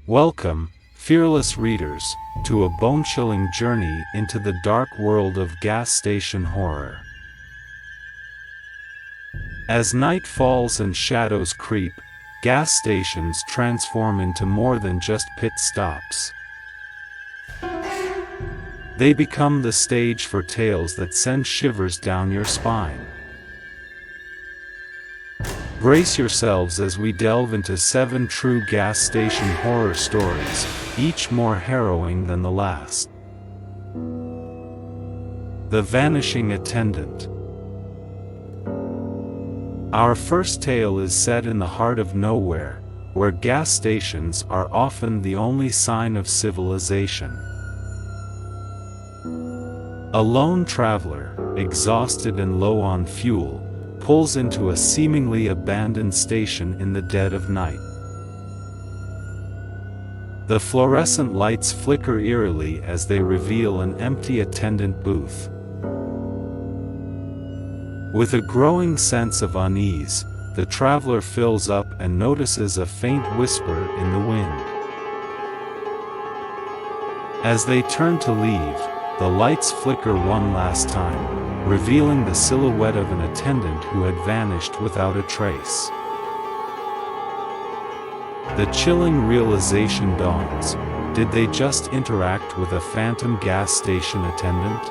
Welcome, fearless readers, to a bone-chilling journey into the dark world of gas station horror. As night falls and shadows creep, gas stations transform into more than just pit stops. They become the stage for tales that send shivers down your spine. Brace yourselves as we delve into 7 true gas station horror stories, each more harrowing than the last. The Vanishing Attendant. Our first tale is set in the heart of nowhere, where gas stations are often the only sign of civilization. A lone traveler, exhausted and low on fuel, pulls into a seemingly abandoned station in the dead of night. The fluorescent lights flicker eerily as they reveal an empty attendant booth. With a growing sense of unease, the traveler fills up and notices a faint whisper in the wind. As they turn to leave, the lights flicker one last time, revealing the silhouette of an attendant who had vanished without a trace. The chilling realization dawns: did they just interact with a phantom gas station attendant?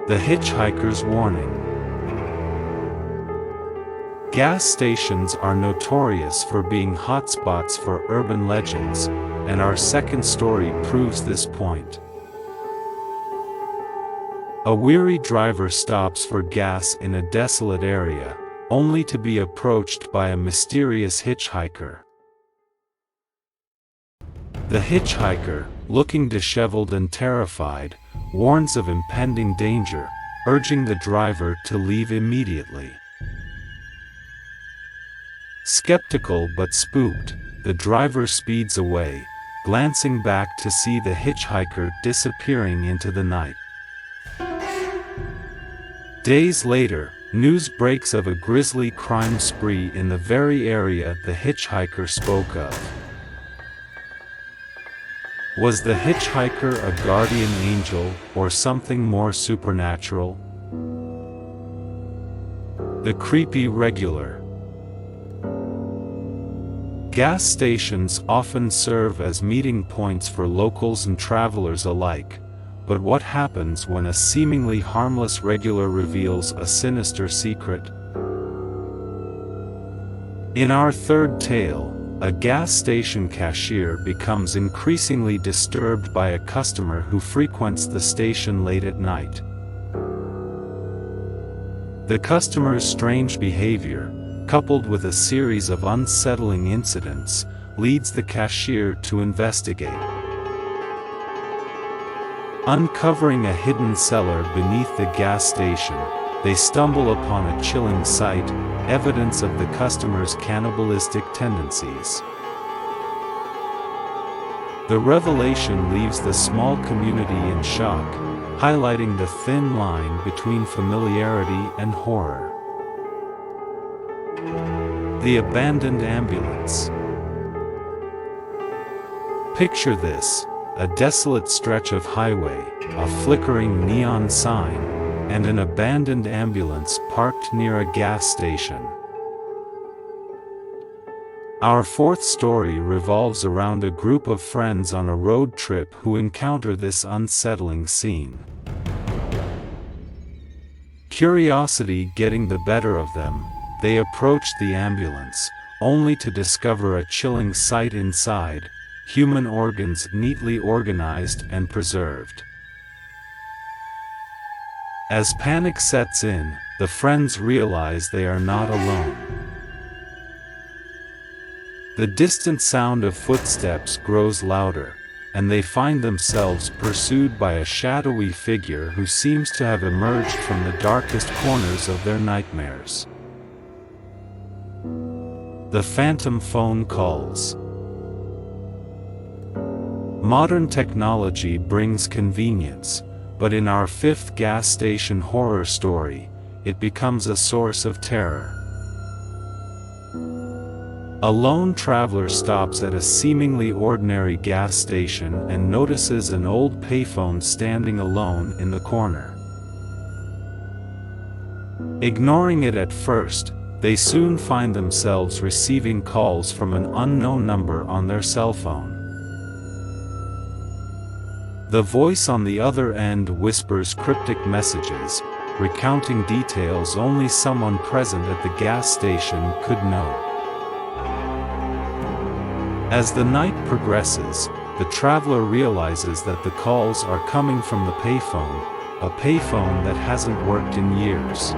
The Hitchhiker's Warning. Gas stations are notorious for being hotspots for urban legends, and our second story proves this point. A weary driver stops for gas in a desolate area, only to be approached by a mysterious hitchhiker. The hitchhiker, looking disheveled and terrified, warns of impending danger, urging the driver to leave immediately. Skeptical but spooked, the driver speeds away, glancing back to see the hitchhiker disappearing into the night. Days later, news breaks of a grisly crime spree in the very area the hitchhiker spoke of. Was the hitchhiker a guardian angel, or something more supernatural? The Creepy Regular. Gas stations often serve as meeting points for locals and travelers alike, but what happens when a seemingly harmless regular reveals a sinister secret? In our third tale, a gas station cashier becomes increasingly disturbed by a customer who frequents the station late at night. The customer's strange behavior, coupled with a series of unsettling incidents, leads the cashier to investigate. Uncovering a hidden cellar beneath the gas station, they stumble upon a chilling sight, evidence of the customer's cannibalistic tendencies. The revelation leaves the small community in shock, highlighting the thin line between familiarity and horror. The Abandoned Ambulance. Picture this: a desolate stretch of highway, a flickering neon sign, and an abandoned ambulance parked near a gas station. Our fourth story revolves around a group of friends on a road trip who encounter this unsettling scene. Curiosity getting the better of them, they approach the ambulance, only to discover a chilling sight inside: human organs neatly organized and preserved. As panic sets in, the friends realize they are not alone. The distant sound of footsteps grows louder, and they find themselves pursued by a shadowy figure who seems to have emerged from the darkest corners of their nightmares. The Phantom Phone Calls. Modern technology brings convenience, but in our fifth gas station horror story, it becomes a source of terror. A lone traveler stops at a seemingly ordinary gas station and notices an old payphone standing alone in the corner. Ignoring it at first, they soon find themselves receiving calls from an unknown number on their cell phone. The voice on the other end whispers cryptic messages, recounting details only someone present at the gas station could know. As the night progresses, the traveler realizes that the calls are coming from the payphone, a payphone that hasn't worked in years.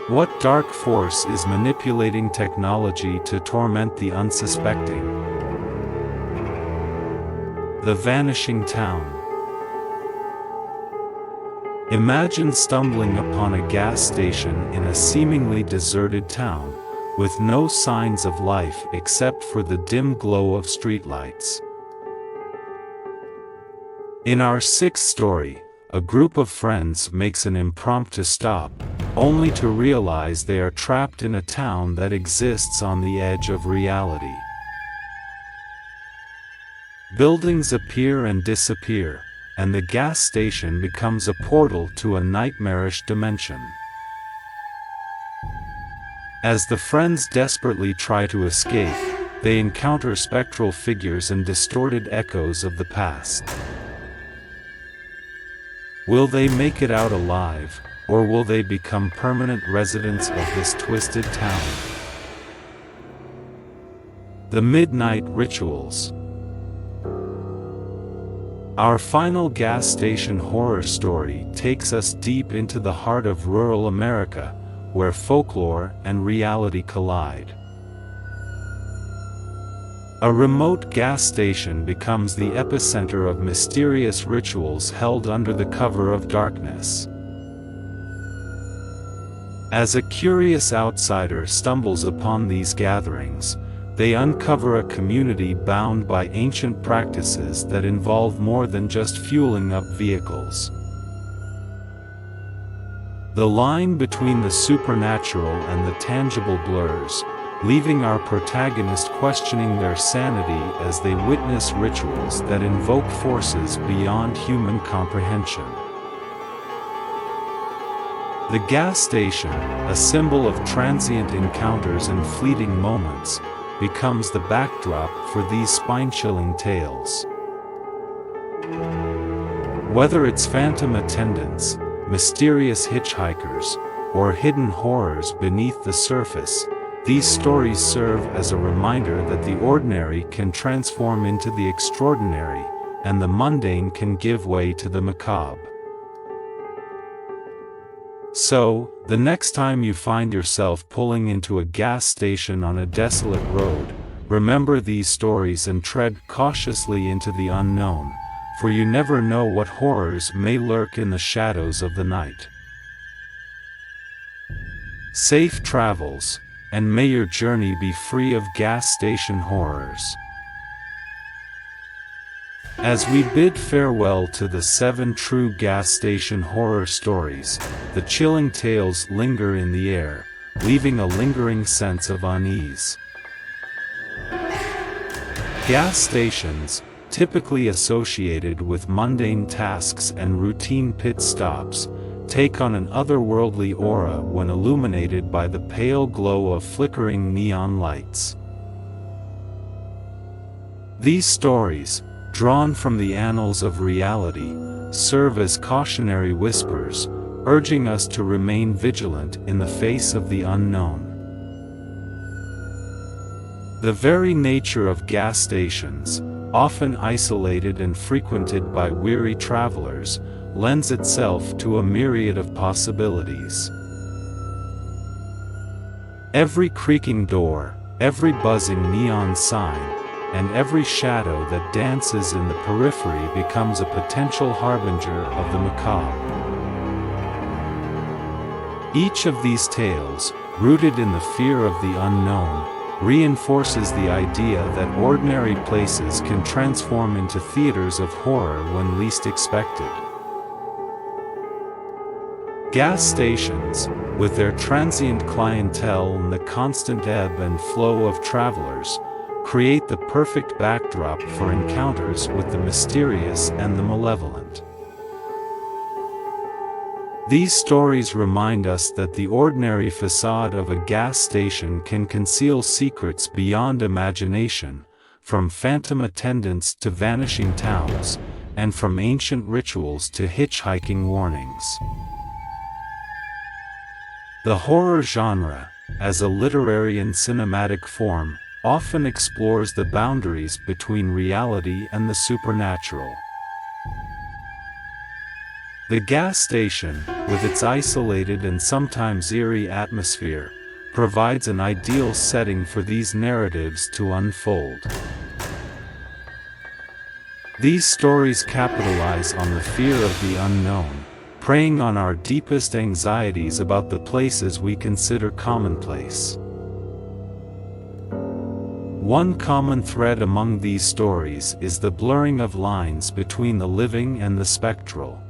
What dark force is manipulating technology to torment the unsuspecting? The vanishing town. Imagine stumbling upon a gas station in a seemingly deserted town, with no signs of life except for the dim glow of streetlights. In our sixth story, a group of friends makes an impromptu stop, only to realize they are trapped in a town that exists on the edge of reality. Buildings appear and disappear, and the gas station becomes a portal to a nightmarish dimension. As the friends desperately try to escape, they encounter spectral figures and distorted echoes of the past. Will they make it out alive, or will they become permanent residents of this twisted town? The Midnight Rituals. Our final gas station horror story takes us deep into the heart of rural America, where folklore and reality collide. A remote gas station becomes the epicenter of mysterious rituals held under the cover of darkness. As a curious outsider stumbles upon these gatherings, they uncover a community bound by ancient practices that involve more than just fueling up vehicles. The line between the supernatural and the tangible blurs, leaving our protagonist questioning their sanity as they witness rituals that invoke forces beyond human comprehension. The gas station, a symbol of transient encounters and fleeting moments, becomes the backdrop for these spine-chilling tales. Whether it's phantom attendants, mysterious hitchhikers, or hidden horrors beneath the surface, these stories serve as a reminder that the ordinary can transform into the extraordinary, and the mundane can give way to the macabre. So, the next time you find yourself pulling into a gas station on a desolate road, remember these stories and tread cautiously into the unknown, for you never know what horrors may lurk in the shadows of the night. Safe travels, and may your journey be free of gas station horrors. As we bid farewell to the 7 true gas station horror stories, the chilling tales linger in the air, leaving a lingering sense of unease. Gas stations, typically associated with mundane tasks and routine pit stops, take on an otherworldly aura when illuminated by the pale glow of flickering neon lights. These stories, drawn from the annals of reality, serve as cautionary whispers, urging us to remain vigilant in the face of the unknown. The very nature of gas stations, often isolated and frequented by weary travelers, lends itself to a myriad of possibilities. Every creaking door, every buzzing neon sign, and every shadow that dances in the periphery becomes a potential harbinger of the macabre. Each of these tales, rooted in the fear of the unknown, reinforces the idea that ordinary places can transform into theaters of horror when least expected. Gas stations, with their transient clientele and the constant ebb and flow of travelers, create the perfect backdrop for encounters with the mysterious and the malevolent. These stories remind us that the ordinary facade of a gas station can conceal secrets beyond imagination, from phantom attendants to vanishing towns, and from ancient rituals to hitchhiking warnings. The horror genre, as a literary and cinematic form, often explores the boundaries between reality and the supernatural. The gas station, with its isolated and sometimes eerie atmosphere, provides an ideal setting for these narratives to unfold. These stories capitalize on the fear of the unknown, preying on our deepest anxieties about the places we consider commonplace. One common thread among these stories is the blurring of lines between the living and the spectral.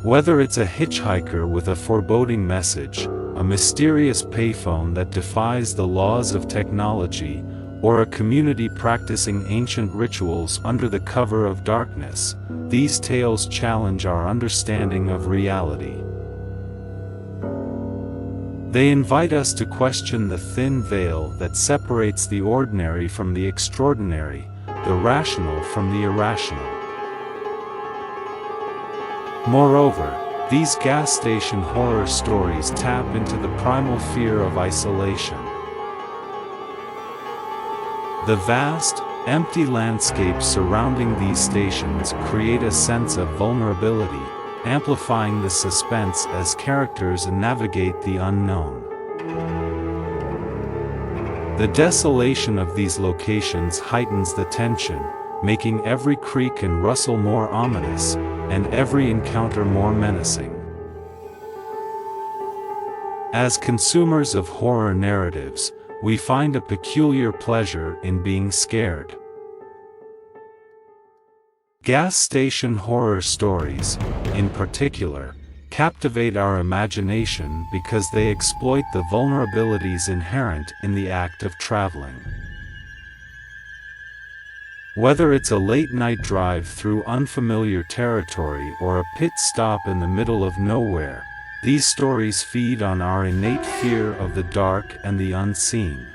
Whether it's a hitchhiker with a foreboding message, a mysterious payphone that defies the laws of technology, or a community practicing ancient rituals under the cover of darkness, these tales challenge our understanding of reality. They invite us to question the thin veil that separates the ordinary from the extraordinary, the rational from the irrational. Moreover, these gas station horror stories tap into the primal fear of isolation. The vast, empty landscapes surrounding these stations create a sense of vulnerability, amplifying the suspense as characters navigate the unknown. The desolation of these locations heightens the tension, making every creak and rustle more ominous, and every encounter more menacing. As consumers of horror narratives, we find a peculiar pleasure in being scared. Gas station horror stories, in particular, captivate our imagination because they exploit the vulnerabilities inherent in the act of traveling. Whether it's a late-night drive through unfamiliar territory or a pit stop in the middle of nowhere, these stories feed on our innate fear of the dark and the unseen.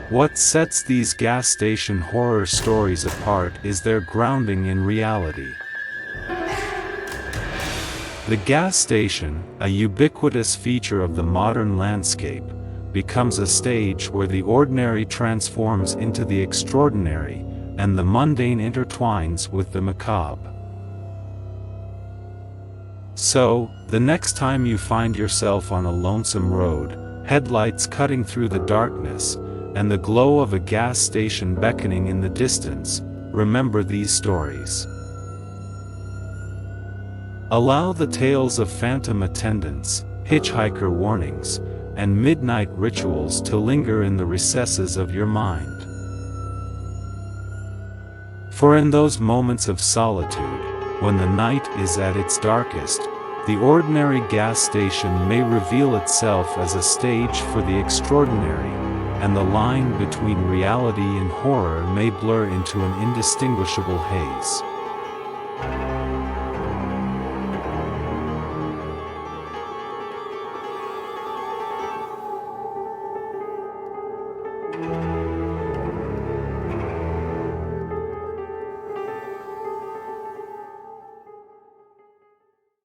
What sets these gas station horror stories apart is their grounding in reality. The gas station, a ubiquitous feature of the modern landscape, becomes a stage where the ordinary transforms into the extraordinary, and the mundane intertwines with the macabre. So, the next time you find yourself on a lonesome road, headlights cutting through the darkness, and the glow of a gas station beckoning in the distance, remember these stories. Allow the tales of phantom attendants, hitchhiker warnings, and midnight rituals to linger in the recesses of your mind. For in those moments of solitude, when the night is at its darkest, the ordinary gas station may reveal itself as a stage for the extraordinary, and the line between reality and horror may blur into an indistinguishable haze.